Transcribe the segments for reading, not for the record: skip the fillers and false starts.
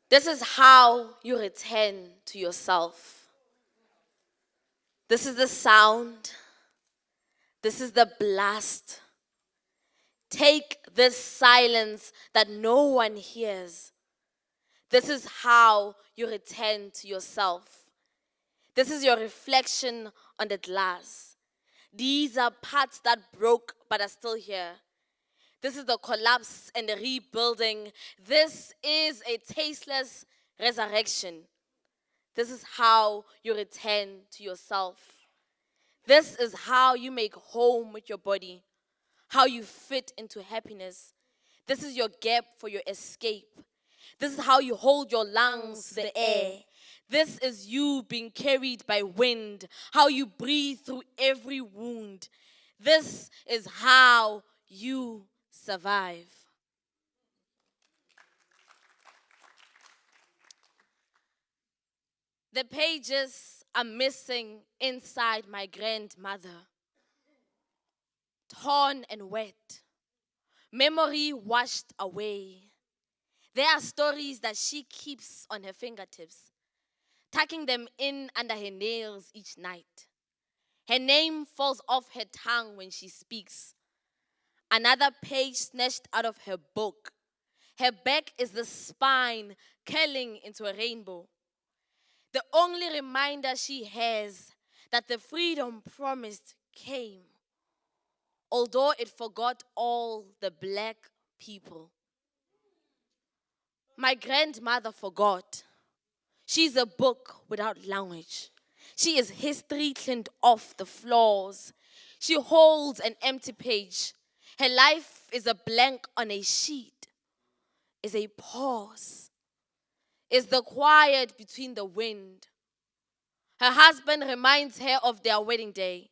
This is how you return to yourself. This is the sound. This is the blast. Take this silence that no one hears. This is how you return to yourself. This is your reflection on the glass. These are parts that broke but are still here. This is the collapse and the rebuilding. This is a tasteless resurrection. This is how you return to yourself. This is how you make home with your body, how you fit into happiness. This is your gap for your escape. This is how you hold your lungs to the air. This is you being carried by wind, how you breathe through every wound. This is how you survive. The pages are missing inside my grandmother. Torn and wet. Memory washed away. There are stories that she keeps on her fingertips, tucking them in under her nails each night. Her name falls off her tongue when she speaks. Another page snatched out of her book. Her back is the spine curling into a rainbow. The only reminder she has that the freedom promised came, although it forgot all the black people. My grandmother forgot. She's a book without language. She is history cleaned off the floors. She holds an empty page. Her life is a blank on a sheet, is a pause, is the quiet between the wind. Her husband reminds her of their wedding day,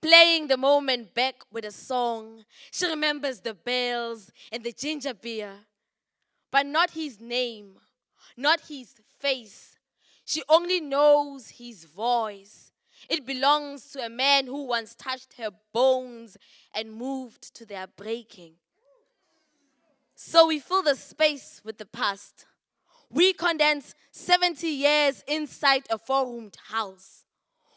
playing the moment back with a song. She remembers the bells and the ginger beer, but not his name, not his face. She only knows his voice. It belongs to a man who once touched her bones and moved to their breaking. So we fill the space with the past. We condense 70 years inside a four-roomed house.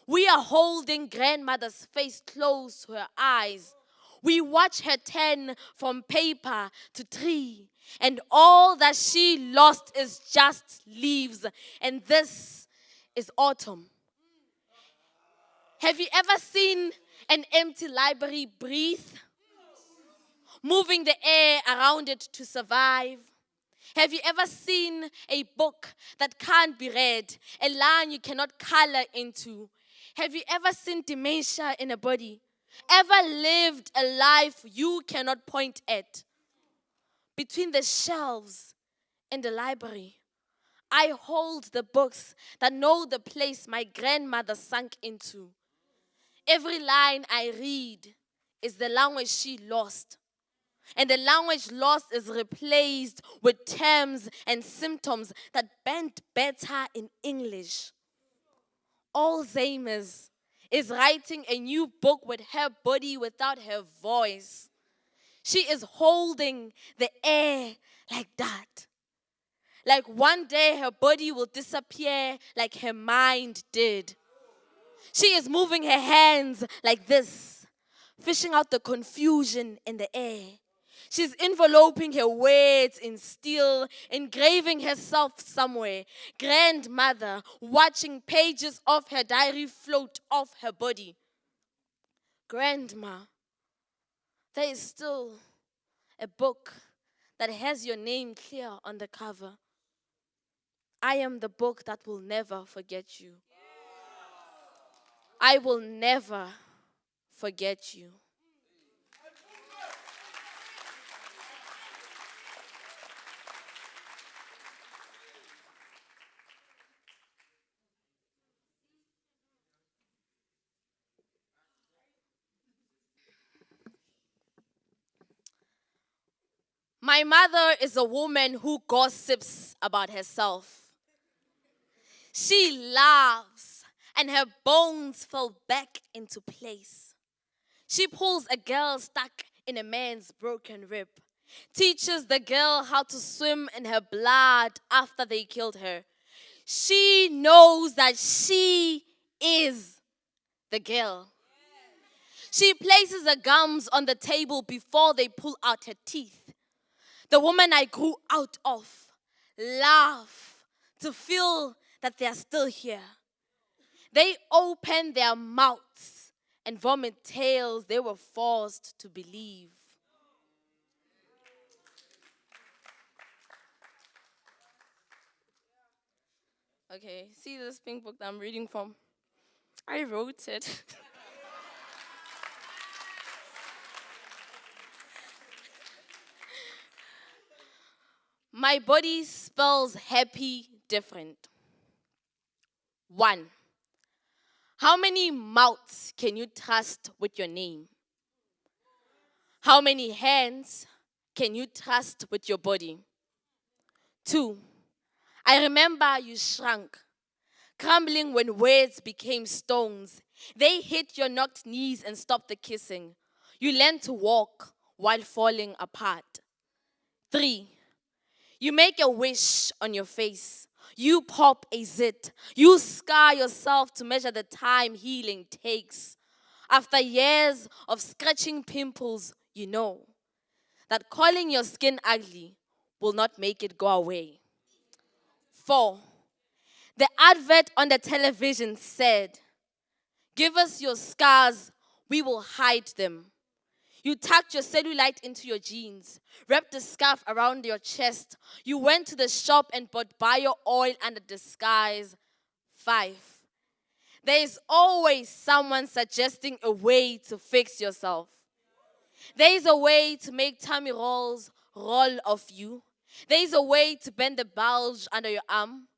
We are holding grandmother's face close to her eyes. We watch her turn from paper to tree, and all that she lost is just leaves, and this is autumn. Have you ever seen an empty library breathe, moving the air around it to survive? Have you ever seen a book that can't be read, a line you cannot color into? Have you ever seen dementia in a body? Ever lived a life you cannot point at? Between the shelves in the library, I hold the books that know the place my grandmother sunk into. Every line I read is the language she lost. And the language lost is replaced with terms and symptoms that bend better in English. Alzheimer's is writing a new book with her body without her voice. She is holding the air like that. Like one day her body will disappear like her mind did. She is moving her hands like this, fishing out the confusion in the air. She's enveloping her words in steel, engraving herself somewhere. Grandmother, watching pages of her diary float off her body. Grandma, there is still a book that has your name clear on the cover. I am the book that will never forget you. I will never forget you. My mother is a woman who gossips about herself. She laughs and her bones fall back into place. She pulls a girl stuck in a man's broken rib teaches the girl how to swim in her blood after they killed her. She knows that she is the girl. She places her gums on the table before they pull out her teeth. The woman I grew out of laugh to feel that they are still here. They open their mouths and vomit tales they were forced to believe. Okay, see this pink book that I'm reading from? I wrote it. My body spells happy different. 1. How many mouths can you trust with your name? How many hands can you trust with your body? 2. I remember you shrunk, crumbling when words became stones. They hit your knocked knees and stopped the kissing. You learned to walk while falling apart. 3. You make a wish on your face. You pop a zit. You scar yourself to measure the time healing takes. After years of scratching pimples, you know that calling your skin ugly will not make it go away. 4. The advert on the television said, "Give us your scars, we will hide them." You tucked your cellulite into your jeans, wrapped a scarf around your chest. You went to the shop and bought bio oil under disguise. 5. There is always someone suggesting a way to fix yourself. There is a way to make tummy rolls roll off you. There is a way to bend the bulge under your arm.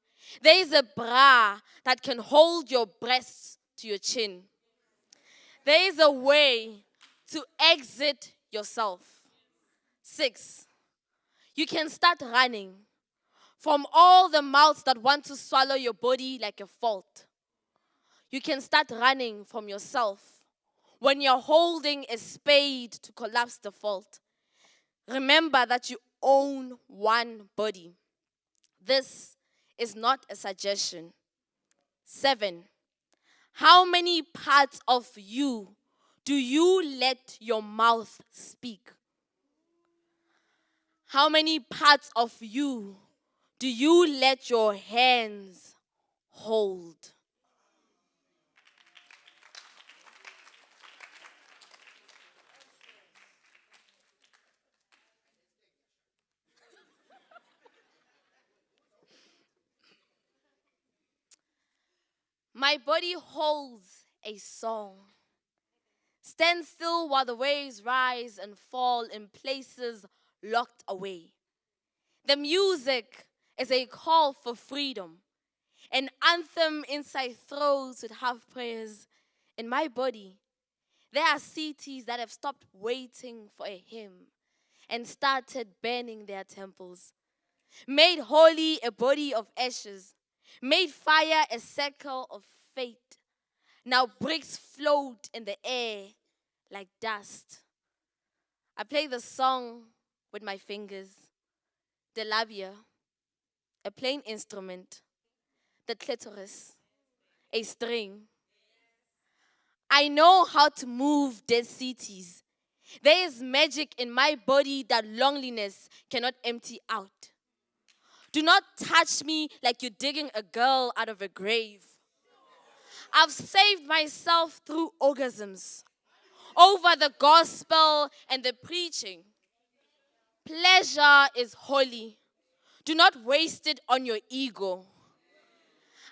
There is a bra that can hold your breasts to your chin. There is a way to exit yourself. 6. You can start running from all the mouths that want to swallow your body like a fault. You can start running from yourself when you're holding a spade to collapse the fault. Remember that you own one body. This is not a suggestion. 7. How many parts of you do you let your mouth speak? How many parts of you do you let your hands hold? My body holds a song. Stand still while the waves rise and fall in places locked away. The music is a call for freedom, an anthem inside throats with half prayers. In my body, there are cities that have stopped waiting for a hymn and started burning their temples, made holy a body of ashes, made fire a circle of fate. Now bricks float in the air like dust. I play the song with my fingers, the labia, a plain instrument, the clitoris, a string. I know how to move dead cities. There is magic in my body that loneliness cannot empty out. Do not touch me like you're digging a girl out of a grave. I've saved myself through orgasms, over the gospel and the preaching. Pleasure is holy. Do not waste it on your ego.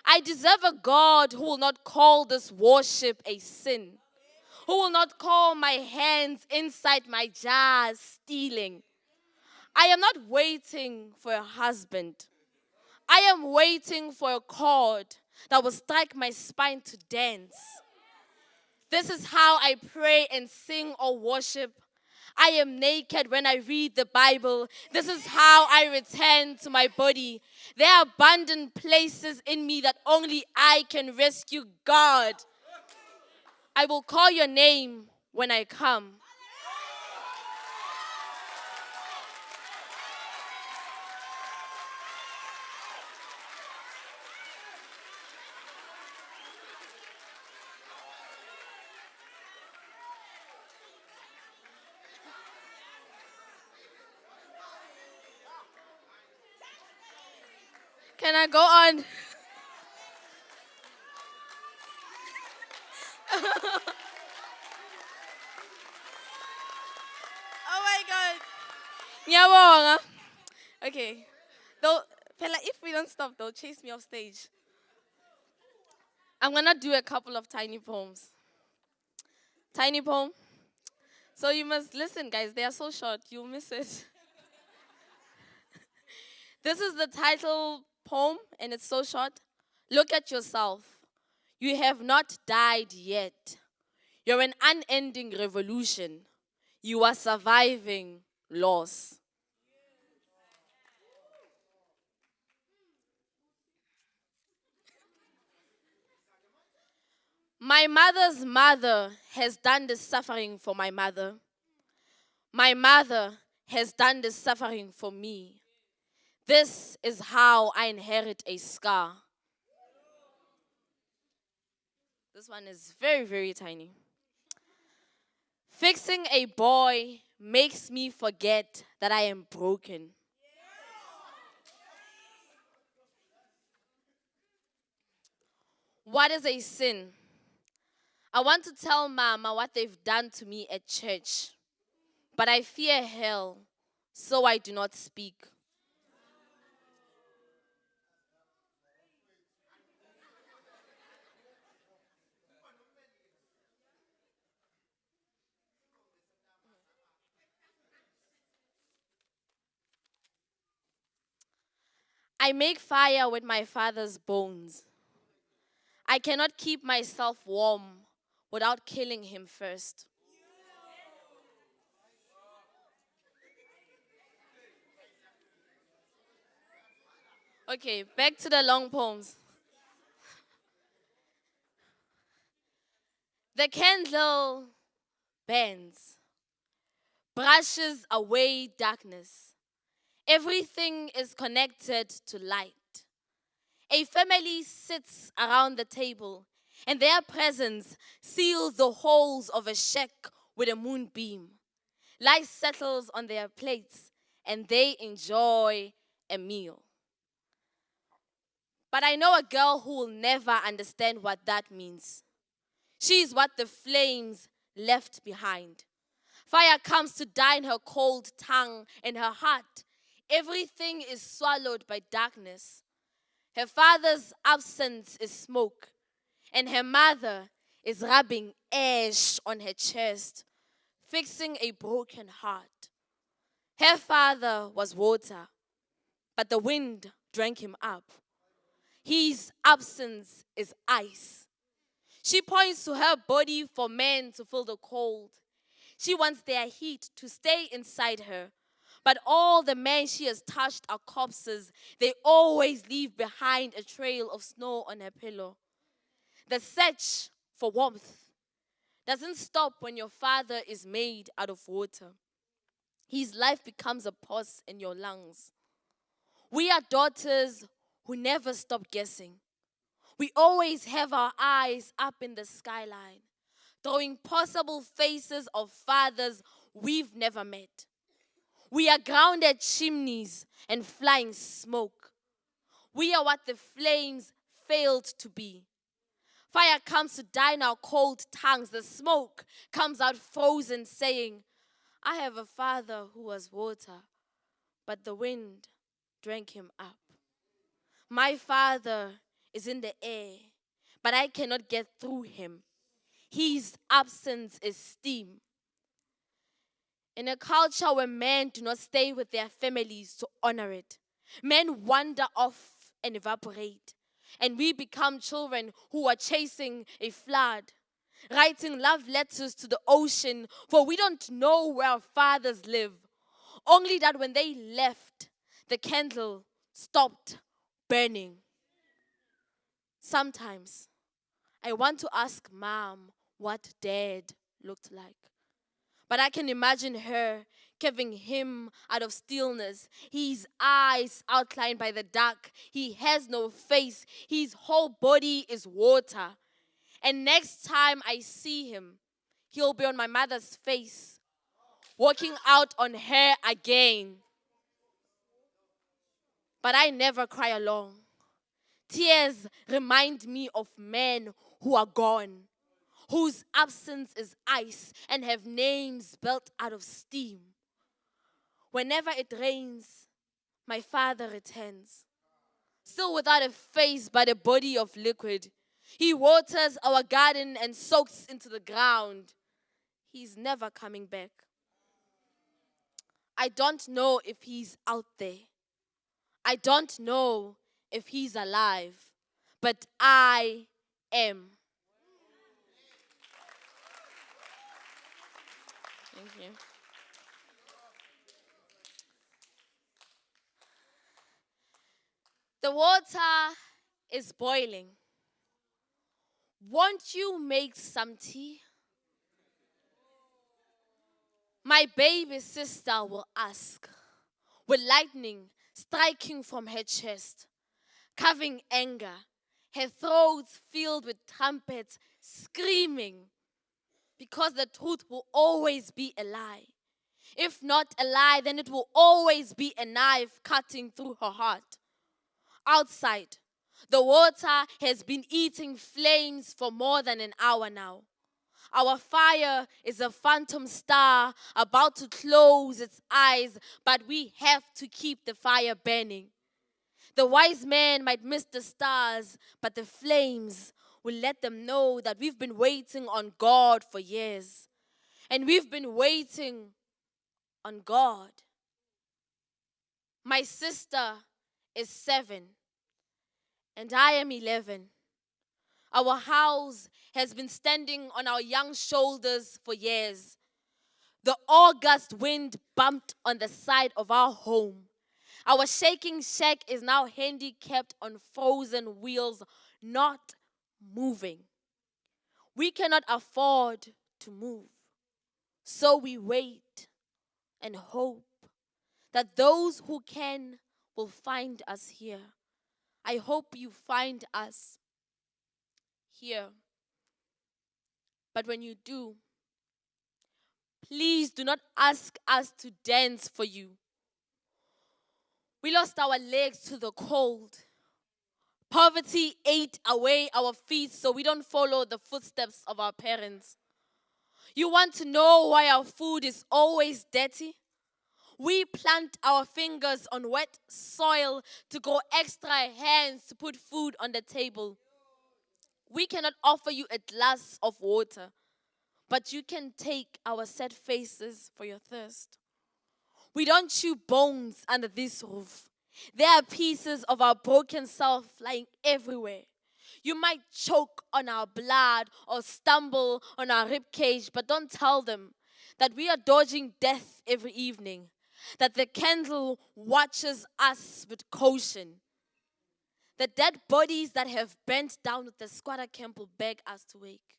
I deserve a God who will not call this worship a sin, who will not call my hands inside my jars stealing. I am not waiting for a husband. I am waiting for a chord that will strike my spine to dance. This is how I pray and sing or worship. I am naked when I read the Bible. This is how I return to my body. There are abundant places in me that only I can rescue. God, I will call your name when I come. Can I go on? Oh my God. Ngiyabonga. Okay. Though, if we don't stop, they'll chase me off stage. I'm going to do a couple of tiny poems. Tiny poem. So you must listen, guys. They are so short. You'll miss it. This is the title poem, and it's so short. Look at yourself. You have not died yet. You're an unending revolution. You are surviving loss. My mother's mother has done the suffering for my mother. My mother has done the suffering for me. This is how I inherit a scar. This one is very, very tiny. Fixing a boy makes me forget that I am broken. What is a sin? I want to tell Mama what they've done to me at church, but I fear hell, so I do not speak. I make fire with my father's bones. I cannot keep myself warm without killing him first. Okay, back to the long poems. The candle bends, brushes away darkness. Everything is connected to light. A family sits around the table, and their presence seals the holes of a shack with a moonbeam. Light settles on their plates, and they enjoy a meal. But I know a girl who will never understand what that means. She is what the flames left behind. Fire comes to dine her cold tongue and her heart. Everything is swallowed by darkness. Her father's absence is smoke, and her mother is rubbing ash on her chest, fixing a broken heart. Her father was water, but the wind drank him up. His absence is ice. She points to her body for men to feel the cold. She wants their heat to stay inside her. But all the men she has touched are corpses. They always leave behind a trail of snow on her pillow. The search for warmth doesn't stop when your father is made out of water. His life becomes a pulse in your lungs. We are daughters who never stop guessing. We always have our eyes up in the skyline, throwing possible faces of fathers we've never met. We are grounded chimneys and flying smoke. We are what the flames failed to be. Fire comes to dine our cold tongues. The smoke comes out frozen, saying, I have a father who was water, but the wind drank him up. My father is in the air, but I cannot get through him. His absence is steam. In a culture where men do not stay with their families to honor it, men wander off and evaporate, and we become children who are chasing a flood, writing love letters to the ocean, for we don't know where our fathers live. Only that when they left, the candle stopped burning. Sometimes I want to ask Mom what Dad looked like. But I can imagine her carving him out of stillness, his eyes outlined by the dark. He has no face. His whole body is water. And next time I see him, he'll be on my mother's face, walking out on her again. But I never cry alone. Tears remind me of men who are gone, whose absence is ice and have names built out of steam. Whenever it rains, my father returns, still without a face but a body of liquid. He waters our garden and soaks into the ground. He's never coming back. I don't know if he's out there. I don't know if he's alive, but I am. Thank you. The water is boiling. Won't you make some tea? My baby sister will ask, with lightning striking from her chest, carving anger, her throat filled with trumpets screaming, because the truth will always be a lie. If not a lie, then it will always be a knife cutting through her heart. Outside, the water has been eating flames for more than an hour now. Our fire is a phantom star about to close its eyes, but we have to keep the fire burning. The wise man might miss the stars, but the flames will let them know that we've been waiting on God for years. And we've been waiting on God. My sister is 7, and I am 11. Our house has been standing on our young shoulders for years. The August wind bumped on the side of our home. Our shaking shack is now handicapped on frozen wheels, not moving. We cannot afford to move. So we wait and hope that those who can will find us here. I hope you find us here. But when you do, please do not ask us to dance for you. We lost our legs to the cold. Poverty ate away our feet so we don't follow the footsteps of our parents. You want to know why our food is always dirty? We plant our fingers on wet soil to grow extra hands to put food on the table. We cannot offer you a glass of water, but you can take our sad faces for your thirst. We don't chew bones under this roof. There are pieces of our broken self lying everywhere. You might choke on our blood or stumble on our ribcage, but don't tell them that we are dodging death every evening, that the candle watches us with caution. The dead bodies that have bent down with the squatter camp will beg us to wake.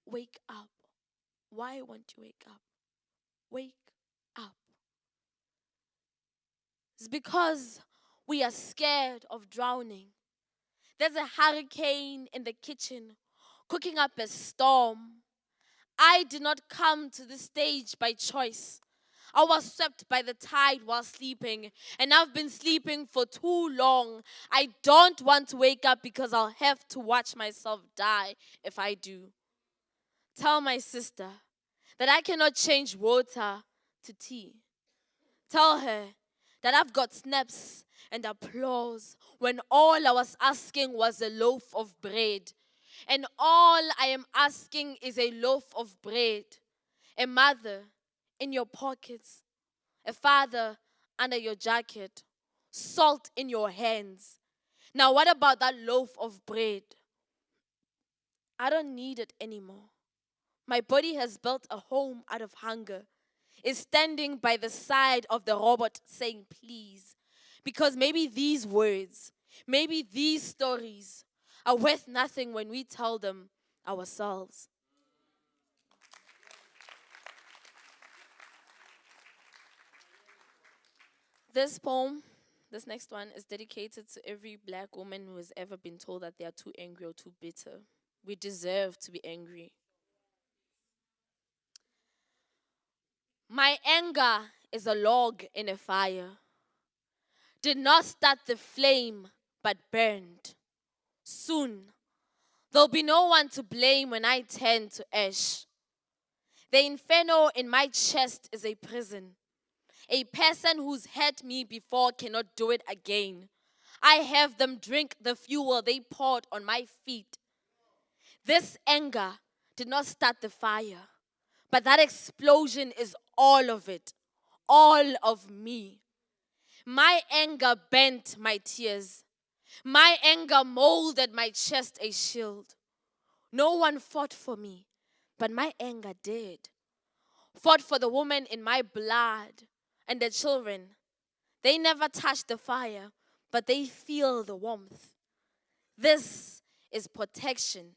Wake up. Why won't you wake up? Wake up. It's because we are scared of drowning. There's a hurricane in the kitchen, cooking up a storm. I did not come to this stage by choice. I was swept by the tide while sleeping, and I've been sleeping for too long. I don't want to wake up because I'll have to watch myself die if I do. Tell my sister that I cannot change water to tea. Tell her that I've got snaps and applause when all I was asking was a loaf of bread. And all I am asking is a loaf of bread, a mother in your pockets, a father under your jacket, salt in your hands. Now what about that loaf of bread? I don't need it anymore. My body has built a home out of hunger. Is standing by the side of the robot saying please. Because maybe these words, maybe these stories are worth nothing when we tell them ourselves. This poem, this next one, is dedicated to every black woman who has ever been told that they are too angry or too bitter. We deserve to be angry. My anger is a log in a fire. Did not start the flame, but burned. Soon, there'll be no one to blame when I turn to ash. The inferno in my chest is a prison. A person who's hurt me before cannot do it again. I have them drink the fuel they poured on my feet. This anger did not start the fire, but that explosion is all of it, all of me. My anger bent my tears. My anger molded my chest a shield. No one fought for me, but my anger did. Fought for the woman in my blood and the children. They never touch the fire, but they feel the warmth. This is protection.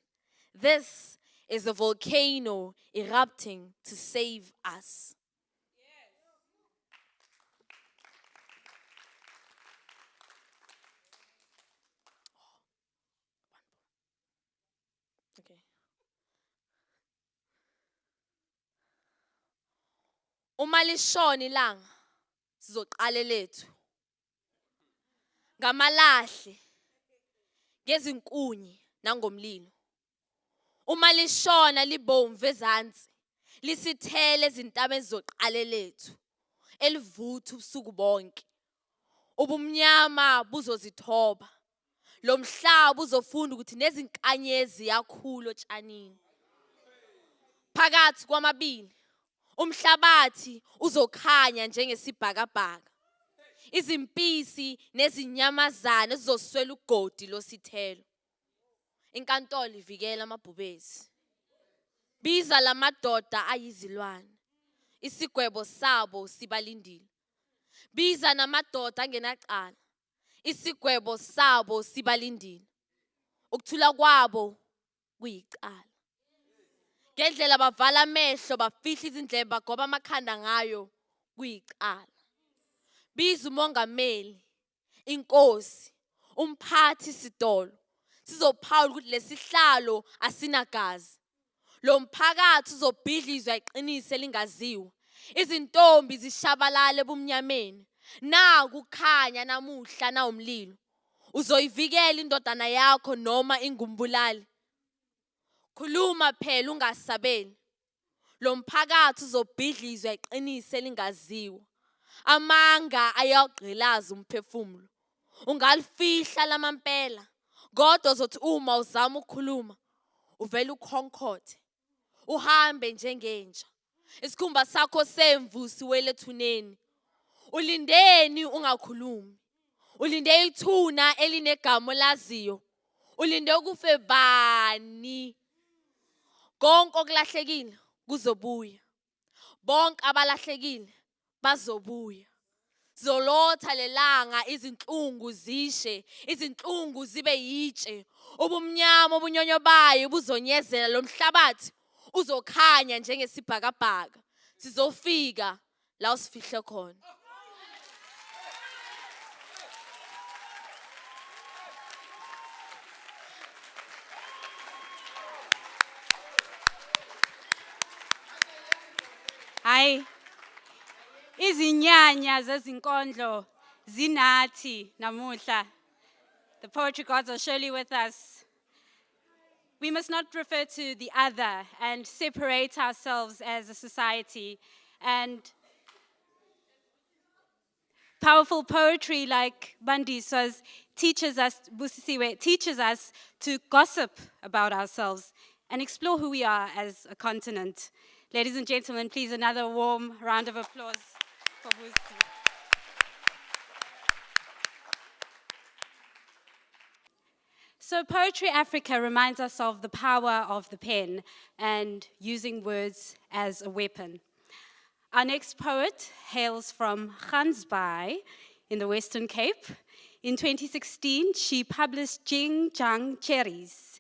This is a volcano erupting to save us. Okay. Uma lishona ilanga sizoqala lethu. Ngamalahle, ngezinkunyi nangomlilo. Uma lishona libomvu ezansi, lisithele ezintabeni zoqala lethu. Elivutha ubusuku bonke. Ubumnyama buzozithoba. Lo mhlaba uzofunda ukuthi nezinkanyezi yakhula otshanini. Phakathi kwamabili, umhlabathi uzokhanya njengesibhakabhaka. Izimpisi nezinyamazana zizoswela ugodi losithelo. Inkantolo ivikela amabhubesi. Biza lamadoda ayizilwane. Isigwebo sabo sibalindile. Biza namadoda angenacala. Isigwebo sabo sibalindile. Ukuthula kwabo kuyicala. Ngendlela bavala amehlo, bafihla izindlebe, bagoba amakhanda ngayo kuyicala. Biza umongameli, inkosi, umphathi sitolo. Sizophawula ukuthi lesihlalo asinagazi. Lo mphakathi uzobhidlizwa iqiniso elingaziwa. Izintombi zishabalale ebumnyameni. Naku kukhanya namuhla na umlilo. Uzoyivikela indodana yakho noma ingumbulali. Khuluma phela ungasabeli. Lo mphakathi uzobhidlizwa iqiniso elingaziwa. Amanga ayaqgqilaza umphefumulo. Ungalifihla lamampela. Kodwa uzothi uma uzama ukukhuluma, uvela ukhonkothe. Uhambe njengenja. Isikhumba sakho semvu siwele ethuneni. Ulindeni ungakhulumi. Ulinde ithuna elinegama olaziyo. Ulinde ukufe bani. Konke okulahlekile kuzobuya. Bonke abalahlekile bazobuya. Zolotha lelanga izinhlungu zishe, izinhlungu zibe yitshe. Ubumnyama obunyonyobayo buzonyezela lo mhlabathi uzokhanya njengesibhakabhaka. Sizofika la usifihle khona. Hayi, izinyanya zezinkondlo zinathi namuhla. The poetry gods are surely with us. We must not refer to the other and separate ourselves as a society. And powerful poetry like Busisiwe teaches us to gossip about ourselves and explore who we are as a continent. Ladies and gentlemen, please another warm round of applause for Busisiwe. So Poetry Africa reminds us of the power of the pen and using words as a weapon. Our next poet hails from Gansbaai in the Western Cape. In 2016, she published Jing Jang Cherries,